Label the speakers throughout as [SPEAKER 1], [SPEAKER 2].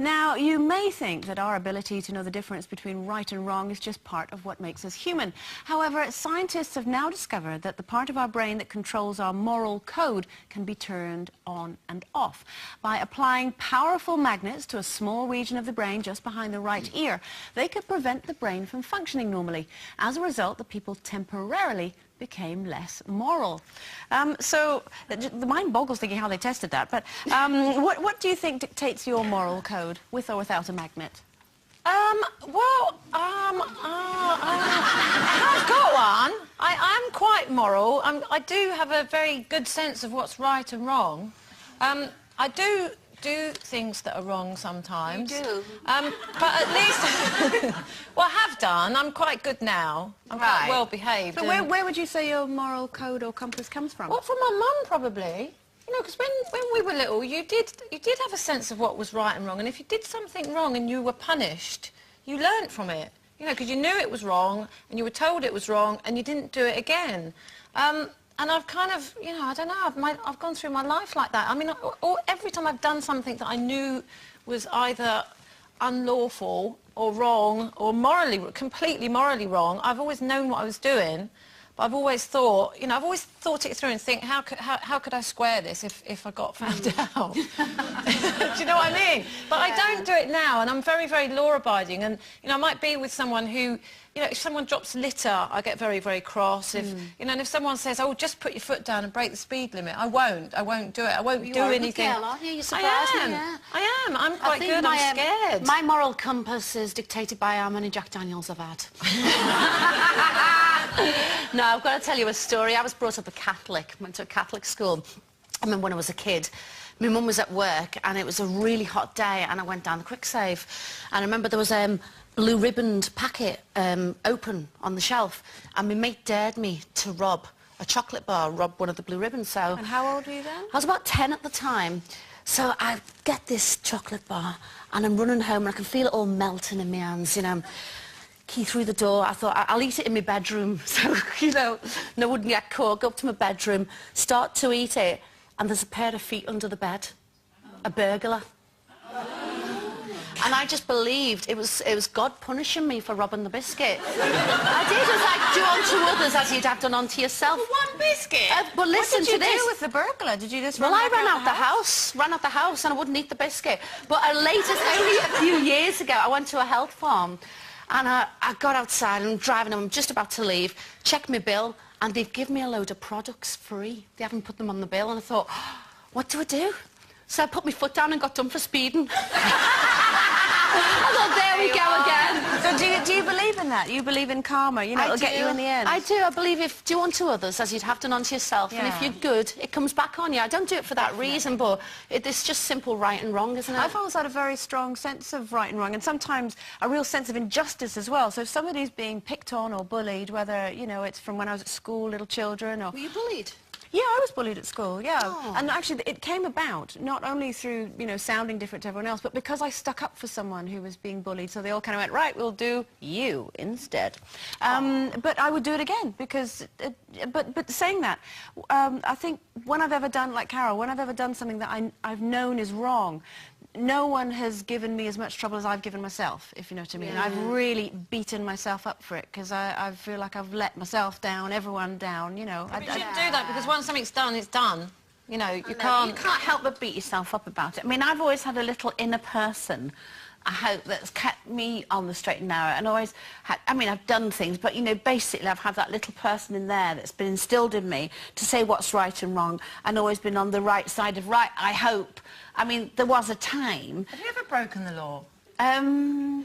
[SPEAKER 1] Now, you may think that our ability to know the difference between right and wrong is just part of what makes us human. However, scientists have now discovered that the part of our brain that controls our moral code can be turned on and off. By applying powerful magnets to a small region of the brain just behind the right ear, they could prevent the brain from functioning normally. As a result, the people temporarily became less moral. So the mind boggles thinking how they tested that. But what do you think dictates your moral code, with or without a magnet?
[SPEAKER 2] I've got one. I'm quite moral. I do have a very good sense of what's right and wrong. I do things that are wrong sometimes.
[SPEAKER 1] You do?
[SPEAKER 2] But at least... well, I have done. I'm quite good now. I'm quite well behaved.
[SPEAKER 1] So where would you say your moral code or compass comes from?
[SPEAKER 2] Well, from my mum, probably. You know, because when we were little, you did have a sense of what was right and wrong. And if you did something wrong and you were punished, you learnt from it. You know, because you knew it was wrong and you were told it was wrong and you didn't do it again. And I've kind of, you know, I don't know, I've gone through my life like that. I mean, every time I've done something that I knew was either unlawful or wrong or completely morally wrong, I've always known what I was doing. But I've always thought, you know, I've always thought it through and think, how could I square this if I got found out? Do you know what I mean? But I don't do it now, and I'm very, very law-abiding. And, you know, I might be with someone who, you know, if someone drops litter, I get very, very cross. If, you know, and if someone says, oh, just put your foot down and break the speed limit, I won't do it. I won't do anything.
[SPEAKER 3] You are a good girl, aren't you? You surprise me, yeah.
[SPEAKER 2] I am. I'm quite good. I'm scared.
[SPEAKER 3] My moral compass is dictated by how many Jack Daniels I've had. No, I've got to tell you a story. I was brought up a Catholic, went to a Catholic school. I remember when I was a kid, my mum was at work and it was a really hot day and I went down the quick save. And I remember there was a blue ribboned packet open on the shelf and my mate dared me to rob a chocolate bar, rob one of the blue ribbons. So.
[SPEAKER 1] And how old were you then?
[SPEAKER 3] I was about 10 at the time. So I get this chocolate bar and I'm running home and I can feel it all melting in my hands, you know. Key through the door, I thought, I'll eat it in my bedroom, so, you know, I wouldn't get caught. Go up to my bedroom, start to eat it, and there's a pair of feet under the bed. A burglar. And I just believed it was God punishing me for robbing the biscuit. I did. It was like, do unto others as you'd have done unto yourself.
[SPEAKER 2] One biscuit?
[SPEAKER 3] But listen to this.
[SPEAKER 2] What did you do with the burglar? Did you just
[SPEAKER 3] Well, I ran out the house. Ran out the house, and I wouldn't eat the biscuit. But later, only a few years ago, I went to a health farm. And I got outside and I'm driving, I'm just about to leave, check my bill, and they've given me a load of products free. They haven't put them on the bill, and I thought, oh, what do I do? So I put my foot down and got done for speeding. I thought, there we go again.
[SPEAKER 1] So do you believe in that? You believe in karma? You know, it'll get you in the end.
[SPEAKER 3] I do. I believe if do unto others as you'd have done unto yourself, and if you're good, it comes back on you. I don't do it for that reason, but it's just simple right and wrong, isn't it?
[SPEAKER 1] I've always had a very strong sense of right and wrong, and sometimes a real sense of injustice as well. So if somebody's being picked on or bullied, whether, you know, it's from when I was at school, little children, or...
[SPEAKER 3] Were you bullied?
[SPEAKER 1] Yeah, I was bullied at school, yeah.
[SPEAKER 3] Oh.
[SPEAKER 1] And actually, it came about not only through, you know, sounding different to everyone else, but because I stuck up for someone who was being bullied. So they all kind of went, right, we'll do you instead. But I would do it again because, but saying that, I think when I've ever done, like Carol, when I've ever done something that I've known is wrong, no one has given me as much trouble as I've given myself, if you know what I mean.
[SPEAKER 3] Yeah.
[SPEAKER 1] I've really beaten myself up for it because I feel like I've let myself down, everyone down, you know.
[SPEAKER 2] But you shouldn't do that because once something's done, it's done. You know, you can't
[SPEAKER 3] help but beat yourself up about it. I mean, I've always had a little inner person, I hope, that's kept me on the straight and narrow, and always had, I mean, I've done things, but, you know, basically I've had that little person in there that's been instilled in me to say what's right and wrong, and always been on the right side of right, I hope. I mean, there was a time...
[SPEAKER 2] Have you ever broken the law?
[SPEAKER 3] No,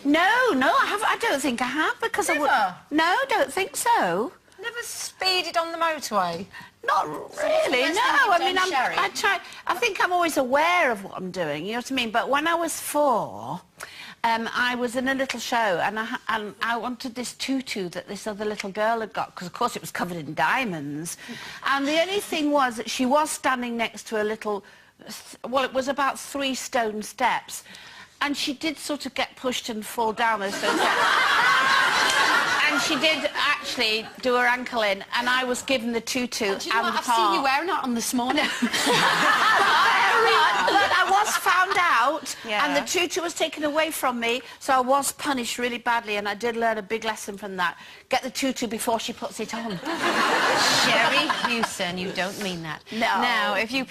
[SPEAKER 3] I don't think I have, because
[SPEAKER 2] Never?
[SPEAKER 3] No, don't think so.
[SPEAKER 2] Never speeded on the motorway?
[SPEAKER 3] Not really, no. I mean, I think I'm always aware of what I'm doing, you know what I mean? But when I was 4, I was in a little show and I wanted this tutu that this other little girl had got, because of course it was covered in diamonds. And the only thing was that she was standing next to a little, well, it was about 3 stone steps. And she did sort of get pushed and fall down those stone steps. And she did actually do her ankle in, and I was given the tutu and the
[SPEAKER 2] I've seen you wearing it on this morning.
[SPEAKER 3] But I was found out out,
[SPEAKER 1] Yeah.
[SPEAKER 3] and the tutu was taken away from me, so I was punished really badly, and I did learn a big lesson from that. Get the tutu before she puts it on.
[SPEAKER 1] Sherry Hewson, you don't mean that.
[SPEAKER 3] No.
[SPEAKER 1] Now, if you